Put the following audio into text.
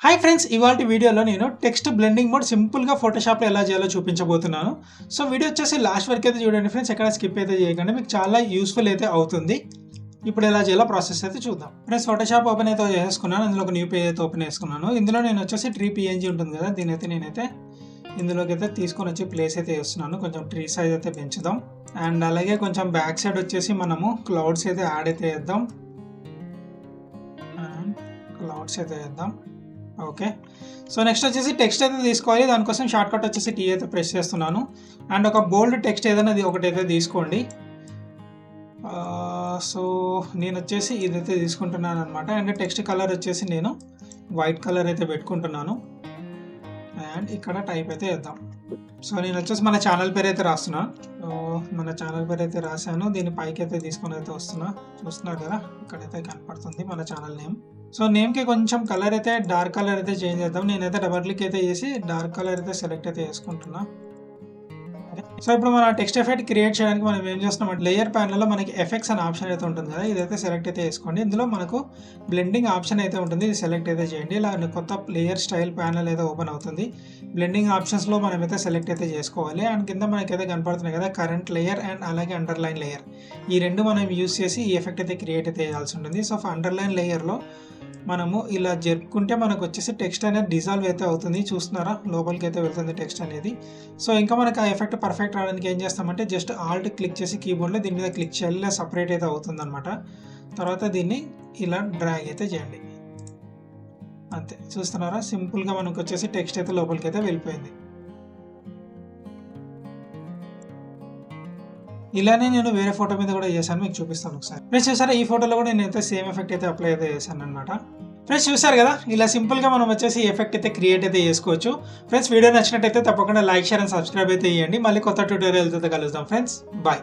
Hi friends, ఇవాల్టి వీడియోలో నేను టెక్స్ట్ బ్లెండింగ్ మోడ్ సింపుల్గా ఫోటోషాప్లో ఎలా చేయాలో చూపించబోతున్నాను. సో వీడియో వచ్చేసి లాస్ట్ వరకు అయితే చూడండి ఫ్రెండ్స్, ఎక్కడ స్కిప్ అయితే చేయకండి, మీకు చాలా యూస్ఫుల్ అయితే అవుతుంది. ఇప్పుడు ఎలా చేయాలో ప్రాసెస్ అయితే చూద్దాం. ఫ్రెండ్స్, ఫోటోషాప్ ఓపెన్ అయితే చేసుకున్నాను. అందులో ఒక న్యూ పేజ్ అయితే ఓపెన్ చేసుకున్నాను. ఇందులో నేను వచ్చేసి ట్రీ పిఎన్జీ ఉంటుంది కదా, దీని అయితే నేనైతే ఇందులోకి అయితే తీసుకొని వచ్చి ప్లేస్ అయితే చేస్తున్నాను. కొంచెం ట్రీ సైజ్ అయితే పెంచుదాం. అండ్ అలాగే కొంచెం బ్యాక్ సైడ్ వచ్చేసి మనము క్లౌడ్స్ అయితే యాడ్ అయితే చేద్దాం. అండ్ క్లౌడ్స్ అయితే చేద్దాం. ఓకే, సో నెక్స్ట్ వచ్చేసి టెక్స్ట్ అయితే తీసుకోవాలి. దానికోసం షార్ట్ కట్ వచ్చేసి టీ అయితే ప్రెస్ చేస్తున్నాను. అండ్ ఒక బోల్డ్ టెక్స్ట్ ఏదైనా ఒకటైతే తీసుకోండి. సో నేను వచ్చేసి ఇదైతే తీసుకుంటున్నాను అనమాట. అండ్ టెక్స్ట్ కలర్ వచ్చేసి నేను వైట్ కలర్ అయితే పెట్టుకుంటున్నాను. అండ్ ఇక్కడ టైప్ అయితే వేద్దాం. సో నేను వచ్చేసి మన ఛానల్ పేరు అయితే రాస్తున్నా. మన ఛానల్ పేరు అయితే రాశాను. దీన్ని పైకి అయితే తీసుకొని అయితే వస్తున్నా. చూస్తున్నారు కదా, ఇక్కడైతే కనపడుతుంది మన ఛానల్ నేమ్. సో నేమ్కి కొంచెం కలర్ అయితే డార్క్ కలర్ అయితే చేంజ్ చేద్దాం. నేనైతే డబల్ క్లిక్ అయితే చేసి డార్క్ కలర్ అయితే సెలెక్ట్ అయితే చేసుకుంటున్నా. సో ఇప్పుడు మన టెక్స్ట్ ఎఫెక్ట్ క్రియేట్ చేయడానికి మనం ఏం చేస్తున్నాం, లేయర్ ప్యానల్లో మనకి ఎఫెక్ట్స్ అనే ఆప్షన్ అయితే ఉంటుంది కదా, ఇదైతే సెలెక్ట్ అయితే చేసుకోండి. ఇందులో మనకు బ్లెండింగ్ ఆప్షన్ అయితే ఉంటుంది, ఇది సెలెక్ట్ అయితే చేయండి. ఇలా కొత్త లేయర్ స్టైల్ ప్యానల్ అయితే ఓపెన్ అవుతుంది. బ్లెండింగ్ ఆప్షన్స్లో మనమైతే సెలెక్ట్ అయితే చేసుకోవాలి. అండ్ కింద మనకైతే కనపడుతున్నాయి కదా కరెంట్ లేయర్ అండ్ అలాగే అండర్లైన్ లేయర్, ఈ రెండు మనం యూస్ చేసి ఈ ఎఫెక్ట్ అయితే క్రియేట్ అయితే చేయాల్సి ఉంటుంది. సో అండర్లైన్ లేయర్లో మనము ఇలా జరుపుకుంటే మనకు వచ్చేసి టెక్స్ట్ అనేది డిజాల్వ్ అయితే అవుతుంది. చూస్తున్నారా, లోపలికి అయితే వెళ్తుంది టెక్స్ట్ అనేది. సో ఇంకా మనకు ఆ ఎఫెక్ట్ పర్ఫెక్ట్ రావడానికి ఏం చేస్తామంటే జస్ట్ ఆల్ట్ క్లిక్ చేసి కీబోర్డ్లో దీని మీద క్లిక్ చేయాలి, ఇలా సపరేట్ అయితే అవుతుంది అనమాట. తర్వాత దీన్ని ఇలా డ్రాగ్ అయితే చేయండి. అంతే, చూస్తున్నారా, సింపుల్గా మనకు వచ్చేసి టెక్స్ట్ అయితే లోపలికి అయితే వెళ్ళిపోయింది. ఇలానే నేను వేరే ఫోటో మీద కూడా చేశాను, మీకు చూపిస్తాను ఒకసారి. ఫ్రెండ్స్ చూసారా, ఈ ఫోటోలో కూడా నేనైతే సేమ్ ఎఫెక్ట్ అయితే అప్లై అయితే చేశాను అనమాట. ఫ్రెండ్స్ చూసారు కదా, ఇలా సింపుల్గా మనం వచ్చేసి ఎఫెక్ట్ అయితే క్రియేట్ అయితే చేసుకోవచ్చు. ఫ్రెండ్స్ వీడియో నచ్చినట్టయితే తప్పకుండా లైక్, షేర్ అండ్ సబ్స్క్రైబ్ అయితే చేయండి. మళ్ళీ కొత్త ట్యూటోరియల్తో కలుద్దాం ఫ్రెండ్స్, బాయ్.